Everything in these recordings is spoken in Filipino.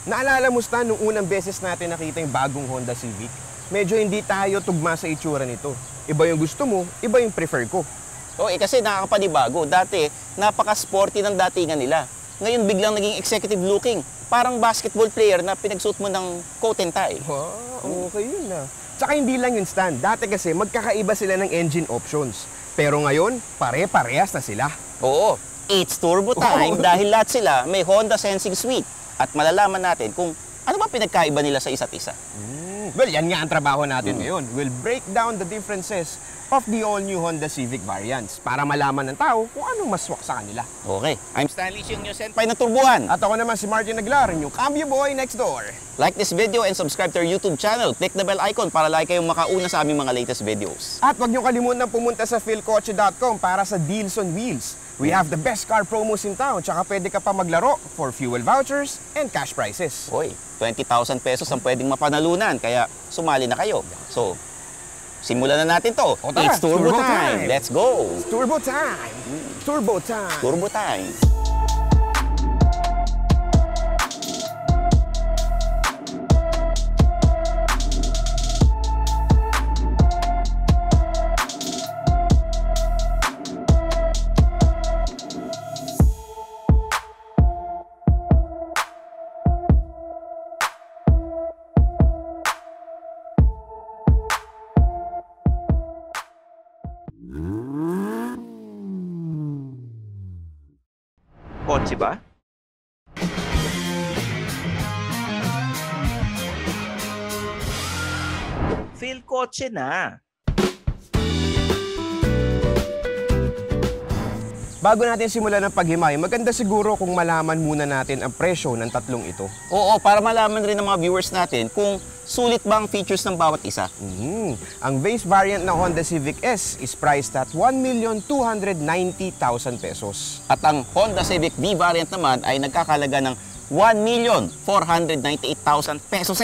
Naalala mo, Stan, nung unang beses natin nakita yung bagong Honda Civic? Medyo hindi tayo tugma sa itsura nito. Iba yung gusto mo, iba yung prefer ko. Oo, kasi nakakapanibago. Dati, napaka-sporty ng datingan nila. Ngayon, biglang naging executive looking. Parang basketball player na pinagsuot mo ng coat and tie. Wow, okay yun ah. Tsaka hindi lang yun, Stan. Dati kasi magkakaiba sila ng engine options. Pero ngayon, pare-parehas na sila. Oo, it's turbo time dahil lahat sila may Honda Sensing Suite. At malalaman natin kung ano ba pinagkaiba nila sa isa't isa. Well, yan nga ang trabaho natin ngayon. We'll break down the differences of the all-new Honda Civic variants para malaman ng tao kung anong mas swak sa kanila. Okay, I'm Stanley Siung, yung senpai ng turbuhan. At ako naman si Martin Naglar, yung cambio boy next door. Like this video and subscribe to our YouTube channel. Click the bell icon para like kayong makauna sa aming mga latest videos. At huwag niyo kalimutan pumunta sa philcoche.com para sa deals on wheels. We have the best car promos in town, tsaka pwede ka pa maglaro for fuel vouchers and cash prizes. Hoy, 20,000 pesos ang pwedeng mapanalunan, kaya sumali na kayo. So, simulan na natin to. Tara, It's turbo time. Let's go. It's turbo time. Turbo time. Turbo time. Kotse ba? Feel kotse na. Bago natin simulan ng paghimay, maganda siguro kung malaman muna natin ang presyo ng tatlong ito. Oo, para malaman rin ng mga viewers natin kung sulit ba ang features ng bawat isa. Ang base variant ng Honda Civic S is priced at 1,290,000 pesos. At ang Honda Civic V variant naman ay nagkakalaga ng 1,498,000 pesos.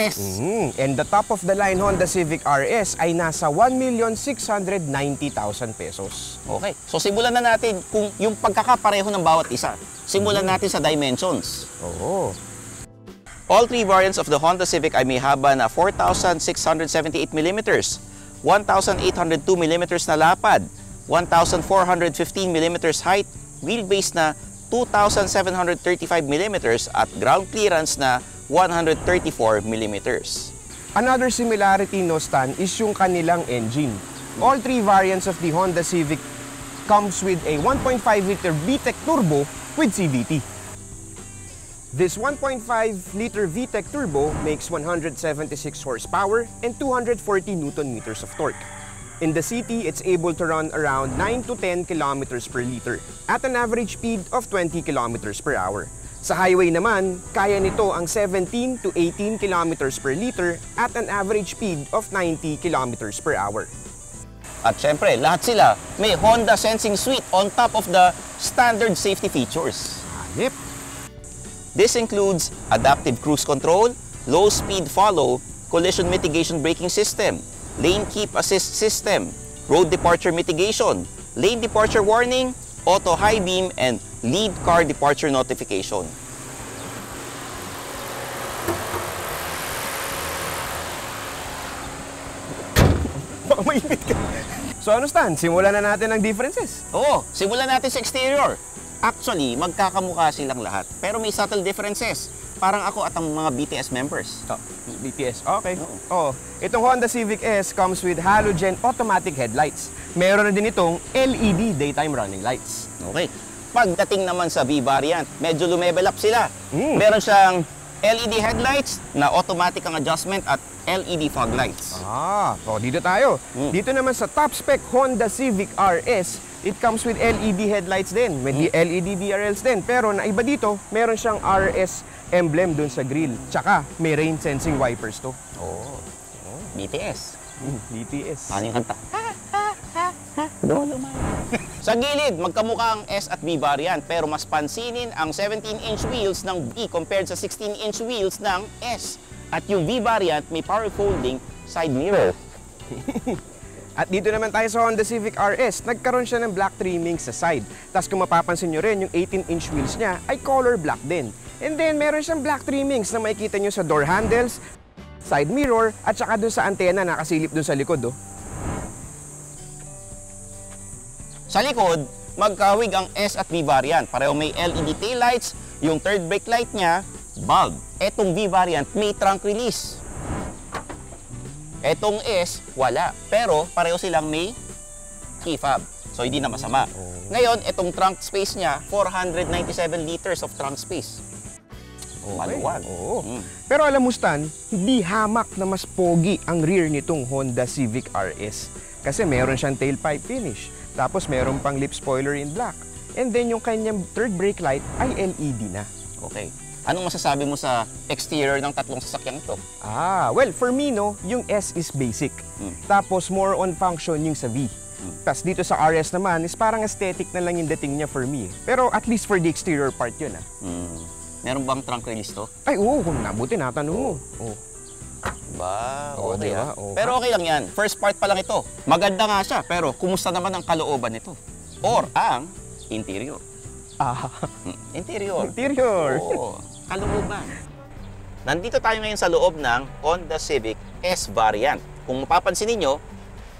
And the top of the line Honda Civic RS ay nasa 1,690,000 pesos. Okay, so simulan na natin kung yung pagkakapareho ng bawat isa. Simulan natin sa dimensions. Oo. All three variants of the Honda Civic ay may haba na 4,678 mm, 1,802 mm na lapad, 1,415 mm height, wheelbase na 2,735 mm at ground clearance na 134 mm. Another similarity, no, Stan, is yung kanilang engine. All three variants of the Honda Civic comes with a 1.5-liter VTEC turbo with CVT. This 1.5-liter VTEC turbo makes 176 horsepower and 240 Nm of torque. In the city, it's able to run around 9 to 10 kilometers per liter at an average speed of 20 kilometers per hour. Sa highway naman, kaya nito ang 17 to 18 kilometers per liter at an average speed of 90 kilometers per hour. At syempre, lahat sila may Honda Sensing Suite on top of the standard safety features. Yep. This includes adaptive cruise control, low speed follow, collision mitigation braking system, lane keep assist system, road departure mitigation, lane departure warning, auto high beam, and lead car departure notification. Baka maipit ka. So ano, Stan? Simulan na natin ang differences. Oo, simulan natin sa exterior. Actually, magkakamukha silang lahat, pero may subtle differences. Parang ako at ang mga BTS members. BTS, okay. Oh, itong Honda Civic S comes with halogen automatic headlights. Meron na din itong LED daytime running lights. Okay. Pagdating naman sa V variant, medyo lumevel up sila. Meron siyang LED headlights na automatic ang adjustment at LED fog lights. Dito tayo. Dito naman sa top spec Honda Civic RS, it comes with LED headlights din. May LED DRLs din. Pero naiba dito, meron siyang RS emblem dun sa grill. Tsaka may rain sensing wipers to. BTS. BTS. Ano yung kanta? Sa gilid, magkamukha ang S at V variant, pero mas pansinin ang 17-inch wheels ng V compared sa 16-inch wheels ng S. At yung V variant may power folding side mirror. At dito naman tayo sa Honda Civic RS, nagkaroon siya ng black trimming sa side. Tapos kung mapapansin nyo rin, yung 18-inch wheels niya ay color black din. And then, meron siyang black trimmings na makikita nyo sa door handles, side mirror, at saka dun sa antena nakasilip dun sa likod. Oh. Sa likod, magkahawig ang S at V variant. Pareho may LED taillights, yung third brake light niya, bulb. Etong V variant, may trunk release. Etong S, wala. Pero pareho silang may key fob. So, hindi na masama. Ngayon, itong trunk space niya, 497 liters of trunk space. Maluwag. Oo. Pero alam mo, Stan, hindi hamak na mas pogi ang rear nitong Honda Civic RS. Kasi meron siyang tailpipe finish. Tapos meron pang lip spoiler in black. And then yung kanyang third brake light ay LED na. Okay. Anong masasabi mo sa exterior ng tatlong sasakyang ito? Well, for me, no, yung S is basic. Tapos more on function yung sa V. Tapos dito sa RS naman is parang aesthetic na lang yung dating niya for me. Pero at least for the exterior part yun. Meron bang trunk release to? Ay, oo, kung nabuti, natanong mo. Ba, Oo, okay diba? Pero okay lang yan. First part pa lang ito. Maganda nga siya, pero kumusta naman ang kalooban nito? Or ang interior? Interior. Interior. Oo, kalooban. Nandito tayo ngayon sa loob ng Honda Civic S variant. Kung mapapansin ninyo,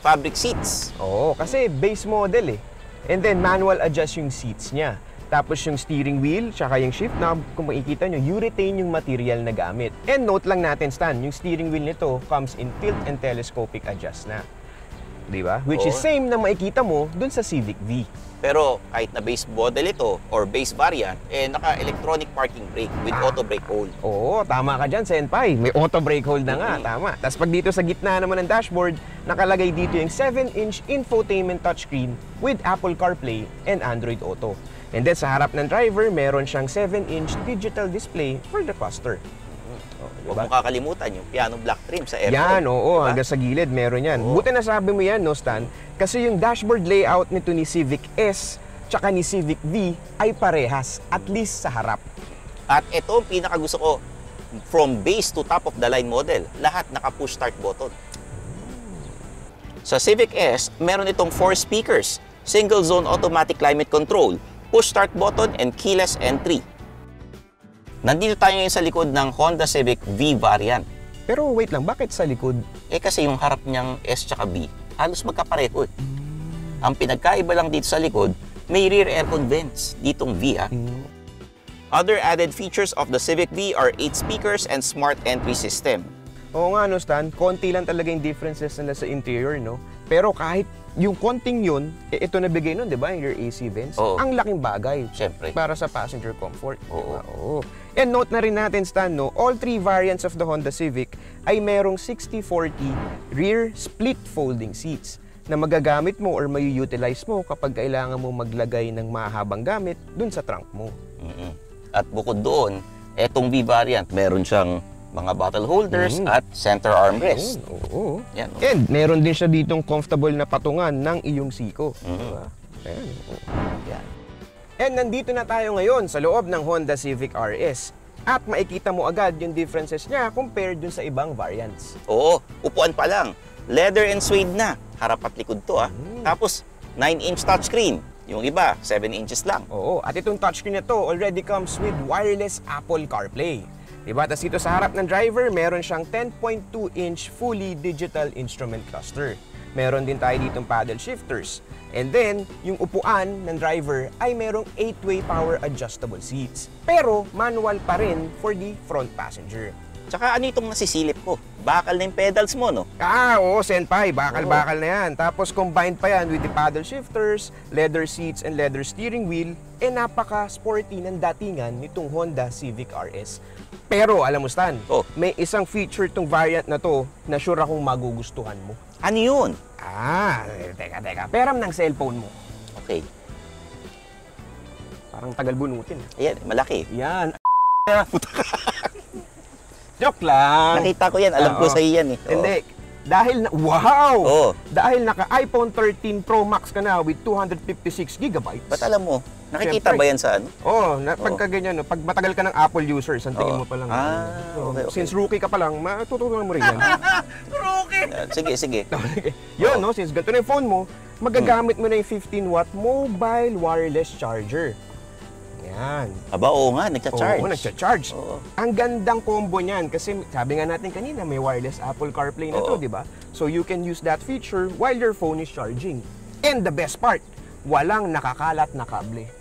fabric seats. Oo, kasi base model eh. And then manual adjust yung seats niya. Tapos yung steering wheel, tsaka yung shift knob, kung makikita nyo, urethane yung material na gamit. And note lang natin, Stan, yung steering wheel nito comes in tilt and telescopic adjust na. Diba? Which is same na makikita mo dun sa Civic V. Pero kahit na base model ito or base variant, naka-electronic parking brake with auto brake hold. Oo, tama ka dyan, Senpai. May auto brake hold na nga, tama. Tapos pag dito sa gitna naman ng dashboard, nakalagay dito yung 7-inch infotainment touchscreen with Apple CarPlay and Android Auto. And then sa harap ng driver, meron siyang 7-inch digital display for the cluster. Huwag mo kakalimutan yung piano black trim sa aircon. Yan, oo, diba? hanggang sa gilid meron yan. Buti na sabi mo yan, no, Stan? Kasi yung dashboard layout nito ni Civic S tsaka ni Civic V ay parehas, at least sa harap. At ito ang pinakagusto ko, from base to top of the line model, lahat naka-push start button. Sa Civic S, meron itong 4 speakers, single zone automatic climate control, push start button, and keyless entry. Nandito tayo ngayon sa likod ng Honda Civic V variant. Pero wait lang, bakit sa likod? Kasi yung harap niyang S tsaka V, halos magkapareho. Ang pinagkaiba lang dito sa likod, may rear aircon vents, ditong V Other added features of the Civic V are 8 speakers and smart entry system. Oo nga, no, Stan, konti lang talaga yung differences nila sa interior, no? Pero kahit yung konting yun, ito nabigay nun, di ba, yung rear AC vents? Oo. Ang laking bagay. Siyempre. Para sa passenger comfort. Oo. Diba? Oo. And note na rin natin, Stan, no, all 3 variants of the Honda Civic ay merong 60/40 rear split folding seats na magagamit mo or mayu-utilize mo kapag kailangan mo maglagay ng mahabang gamit dun sa trunk mo. At bukod doon, etong V variant, meron siyang mga bottle holders at center armrest. Oo. Yan. And meron din siya ditong comfortable na patungan ng iyong siko. Diba? Ayan. Yan. And nandito na tayo ngayon sa loob ng Honda Civic RS. At makikita mo agad yung differences niya compared dun sa ibang variants. Oo, upuan pa lang. Leather and suede na. Harap at likod to Tapos, 9-inch touchscreen. Yung iba, 7 inches lang. Oo, at itong touchscreen na to already comes with wireless Apple CarPlay. Diba? Tapos dito sa harap ng driver, meron siyang 10.2-inch fully digital instrument cluster. Meron din tayo ditong paddle shifters. And then, yung upuan ng driver ay merong 8-way power adjustable seats. Pero manual pa rin for the front passenger. Tsaka ano itong nasisilip ko? Bakal na yung pedals mo, no? Oo, Senpai. Bakal-bakal na yan. Tapos combined pa yan with the paddle shifters, leather seats, and leather steering wheel. Napaka-sporty ng datingan nitong Honda Civic RS. Pero, alam mo, Stan, may isang feature tong variant na to na sure akong magugustuhan mo. Ano yun? Teka. Peram ng cellphone mo. Okay. Parang tagal bunutin. Ayan, malaki. Yan. Joke lang. Nakita ko yan. Alam ko sa iyan Hindi. Dahil wow! Oo. Dahil naka iPhone 13 Pro Max ka na with 256 gigabytes. Ba't alam mo? Nakikita ba yan sa ano? Pagka ganyan, no, pag matagal ka ng Apple user, ang tingin mo pa lang. Okay. Since rookie ka pa lang, matutunan mo rin yan. Rookie! Sige. Yun, no, since ganito na yung phone mo, magagamit mo na yung 15-watt mobile wireless charger. Yan. Aba, oo nga, nagcha-charge. Oo, nagcha-charge. Oo. Ang gandang combo niyan kasi sabi nga natin kanina may wireless Apple CarPlay na to, Oo. di ba? So you can use that feature while your phone is charging. And the best part, walang nakakalat na kable.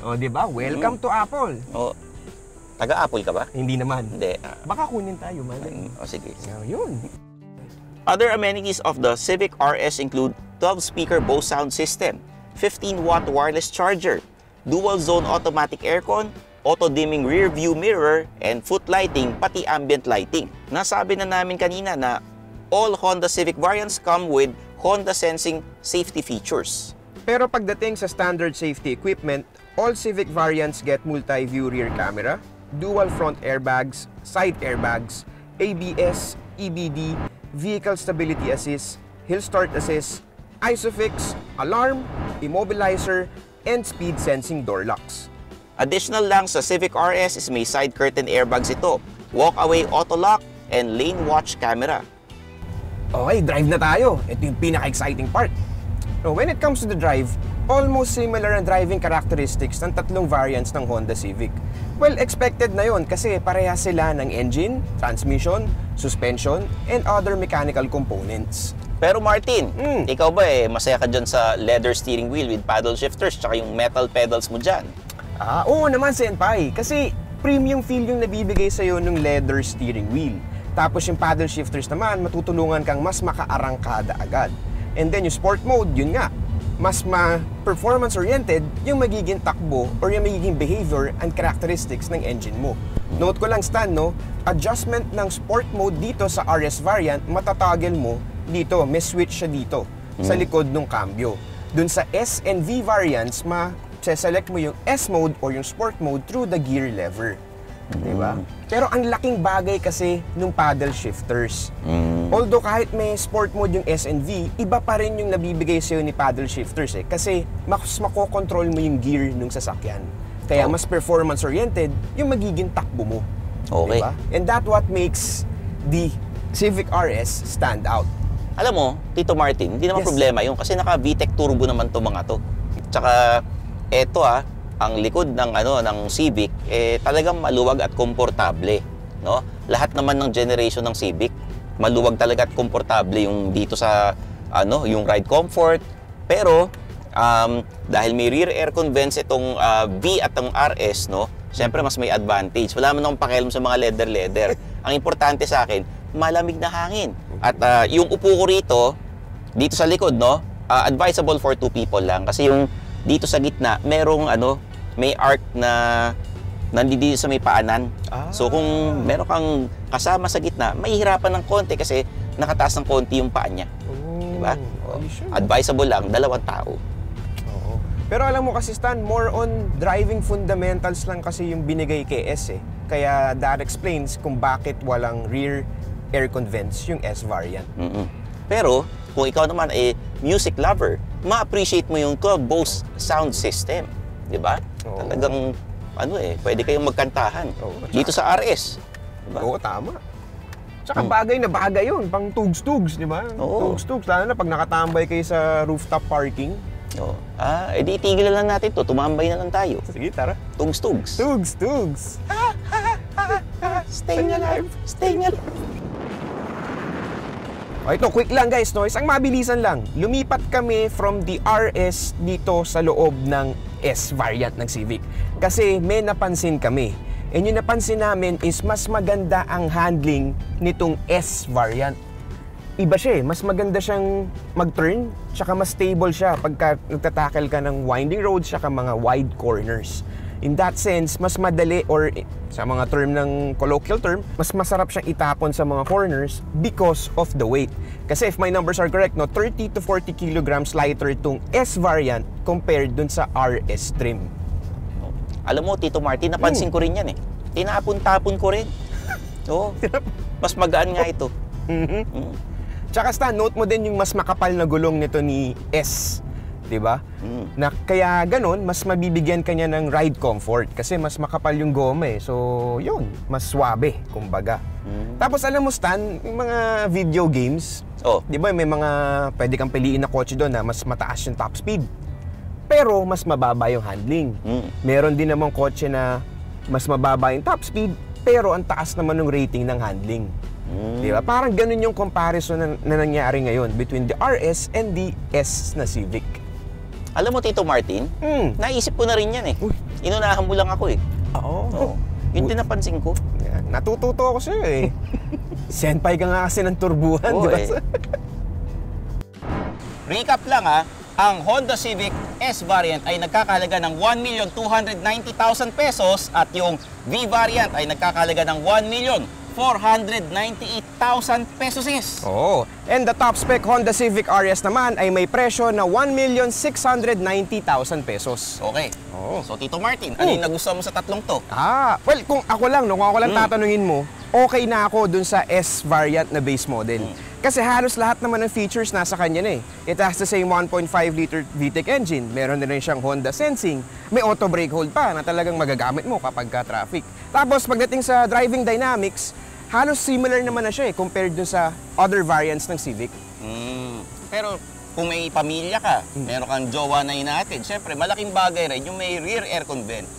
O, di ba? Welcome to Apple. Oo. Taga-Apple ka ba? Hindi naman. Hindi. Baka kunin tayo, man. O sige. Yun. Other amenities of the Civic RS include 12-speaker Bose sound system, 15-watt wireless charger, dual-zone automatic aircon, auto-dimming rear view mirror, and foot lighting, pati ambient lighting. Nasabi na namin kanina na all Honda Civic variants come with Honda Sensing safety features. Pero pagdating sa standard safety equipment, all Civic variants get multi-view rear camera, dual front airbags, side airbags, ABS, EBD, vehicle stability assist, hill start assist, ISOFIX, alarm, immobilizer, and speed sensing door locks. Additional lang sa Civic RS is may side curtain airbags ito, walk-away auto lock, and lane watch camera. Okay, drive na tayo. Ito yung pinaka-exciting part. So, when it comes to the drive, almost similar ang driving characteristics ng tatlong variants ng Honda Civic. Well, expected na yon kasi parehas sila ng engine, transmission, suspension, and other mechanical components. Pero Martin, ikaw ba masaya ka dyan sa leather steering wheel with paddle shifters tsaka yung metal pedals mo dyan? Oo naman, Senpai. Kasi premium feel yung nabibigay sa'yo ng leather steering wheel. Tapos yung paddle shifters naman, matutulungan kang mas makaarangkada agad. And then yung sport mode, yun nga, mas performance-oriented yung magiging takbo or yung magiging behavior and characteristics ng engine mo. Note ko lang, Stan, no? Adjustment ng sport mode dito sa RS variant, matatoggle mo dito, may switch siya dito sa likod ng cambio. Dun sa S and V variants, select mo yung S mode or yung sport mode through the gear lever. Diba? Pero ang laking bagay kasi nung paddle shifters. Although kahit may sport mode yung S and V, iba pa rin yung nabibigay sa'yo ni paddle shifters kasi mas makokontrol mo yung gear nung sasakyan. Kaya mas performance-oriented yung magiging takbo mo. Okay. Diba? And that what makes the Civic RS stand out. Alam mo, Tito Martin, hindi naman problema yun kasi naka VTEC turbo naman to mga to. Tsaka eto ang likod ng ng Civic talagang maluwag at komportable, no? Lahat naman ng generation ng Civic, maluwag talaga at komportable yung dito sa yung ride comfort. Pero dahil may rear aircon vents itong V at ang RS, no? Siyempre mas may advantage. Wala man akong pakialam sa mga leather. Ang importante sa akin, malamig na hangin. At yung upo ko rito, dito sa likod, no? Advisable for 2 people lang kasi yung dito sa gitna, merong may arc na nandito sa may paanan. So kung meron kang kasama sa gitna, mahihirapan ng konti kasi nakataas ng konti yung paa niya. Diba? Advisable lang, 2 tao. Pero alam mo kasi, Stan, more on driving fundamentals lang kasi yung binigay kay S Kaya that explains kung bakit walang rear aircon vents yung S variant. Pero kung ikaw naman music lover, ma-appreciate mo yung 12 Bose sound system, 'di ba? Talagang pwede kayong magkantahan dito sa RS, 'di ba? Oo, tama. Tsaka bagay na bagay 'yun, pang tugs-tugs, 'di ba? Tugs-tugs lalo na pag nakatambay kayo sa rooftop parking. Edi tigil na lang natin to, tumambay na lang tayo. Sige, tara. Tugs-tugs. Tugs-tugs. Staying alive. Staying alive. Ito, quick lang guys, no? Isang mabilisan lang. Lumipat kami from the RS dito sa loob ng S variant ng Civic. Kasi may napansin kami. And yung napansin namin is mas maganda ang handling nitong S variant. Iba siya mas maganda siyang mag-turn, tsaka mas stable siya pagka nagtatackle ka ng winding roads, tsaka mga wide corners. In that sense, mas madali or sa mga term ng colloquial term, mas masarap siyang itapon sa mga corners because of the weight. Kasi if my numbers are correct, 30 to 40 kilograms lighter itong S variant compared dun sa RS trim. Alam mo, Tito Martin, napansin ko rin yan Tinapon-tapon ko rin. Mas magaan nga ito. Tsaka Stan, note mo din yung mas makapal na gulong nito ni S. Diba? Na kaya ganun, mas mabibigyan kanya ng ride comfort kasi mas makapal yung goma So, yun, mas swabe, kumbaga. Tapos alam mo, Stan, yung mga video games, di ba may mga pwede kang piliin na kotse doon na mas mataas yung top speed. pero mas mababa yung handling. Meron din namang kotse na mas mababa yung top speed, pero ang taas naman ng rating ng handling. Di ba? Parang ganun yung comparison na nangyari ngayon between the RS and the S na Civic. Alam mo, Tito Martin, naisip ko na rin yan eh. Inunahan mo lang ako eh. Oo. Yun din napansin ko. Yan. Natututo ako sa'yo eh. Senpai ka nga kasi ng turbuhan, di ba? Recap lang ha, ang Honda Civic S variant ay nagkakahalaga ng 1,290,000 pesos at yung V variant ay nagkakahalaga ng 1,498,000 pesos. Oo. And the top spec Honda Civic RS naman ay may presyo na 1,690,000 pesos. Okay. Oo. So Tito Martin, ano yung nagustuhan mo sa tatlong to? Well, kung ako lang tatanungin mo, okay na ako dun sa S variant na base model. Kasi halos lahat naman ng features nasa kanya na eh. It has the same 1.5-liter VTEC engine. Meron din rin siyang Honda Sensing. May auto brake hold pa na talagang magagamit mo kapag ka-traffic. Tapos pagdating sa driving dynamics, halos similar naman na siya eh compared dun sa other variants ng Civic. Pero kung may pamilya ka, meron kang jowa na inaatid, syempre malaking bagay rin yung may rear aircon vent.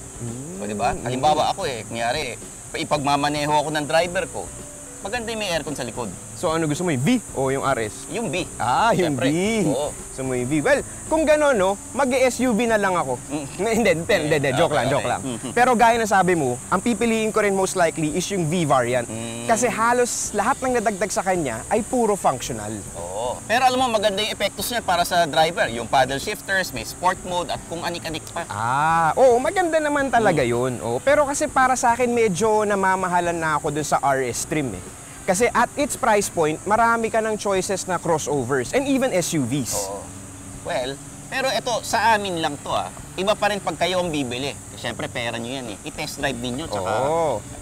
O diba? Halimbawa ako kunyari, ipagmamaneho ako ng driver ko, maganda yung may aircon sa likod. So ano gusto mo, yung V o yung RS? Yung B. Yung Siyempre. V. Oo. Gusto mo yung V. Well, kung gano'n, no, mag-SUV na lang ako. Hindi, joke lang. Pero gaya na sabi mo, ang pipiliin ko rin most likely is yung V variant. Kasi halos lahat ng nadagdag sa kanya ay puro functional. Oo. Pero alam mo, maganda yung epektos niya para sa driver. Yung paddle shifters, may sport mode, at kung anik-anik pa. Oo, maganda naman talaga yun. Oo, pero kasi para sa akin, medyo namamahalan na ako dun sa RS trim eh. Kasi at its price point, marami ka ng choices na crossovers and even SUVs. Oo. Well, pero ito, sa amin lang to Iba pa rin pag kayo ang bibili. Siyempre, pera nyo yan eh. I-test drive ninyo, tsaka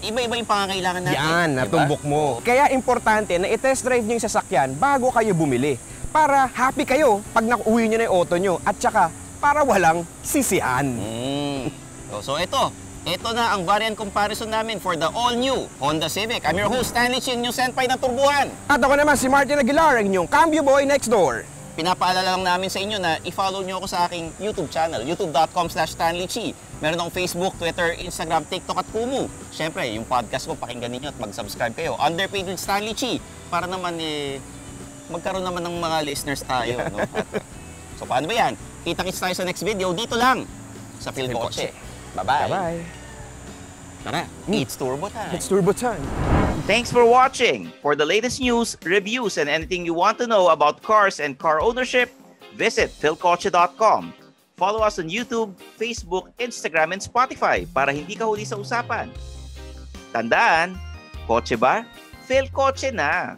iba-iba yung pangangailangan natin. Yan, natumbok mo. Kaya importante na i-test drive nyo yung sasakyan bago kayo bumili. Para happy kayo pag nakuwi nyo na yung auto nyo at tsaka para walang sisihan. So ito na ang variant comparison namin for the all-new Honda Civic. I'm your host, Stanley Chi, yung senpai ng turbuhan. At ako naman si Martin Aguilar, ang inyong cambio boy next door. Pinapaalala lang namin sa inyo na i-follow nyo ako sa aking YouTube channel, youtube.com/StanleyChi. Meron akong Facebook, Twitter, Instagram, TikTok at Kumu. Siyempre, yung podcast ko, pakinggan niyo at mag-subscribe kayo. Underpaid with Stanley Chi. Para naman magkaroon naman ng mga listeners tayo. No? So paano ba yan? Kita-kits tayo sa next video. Dito lang sa Philcoche. Bye-bye. Bye-bye. Tara, it's turbo time. It's turbo time. Thanks for watching. For the latest news, reviews, and anything you want to know about cars and car ownership, visit philcoche.com. Follow us on YouTube, Facebook, Instagram, and Spotify para hindi ka huli sa usapan. Tandaan, kotse ba? Philcoche na!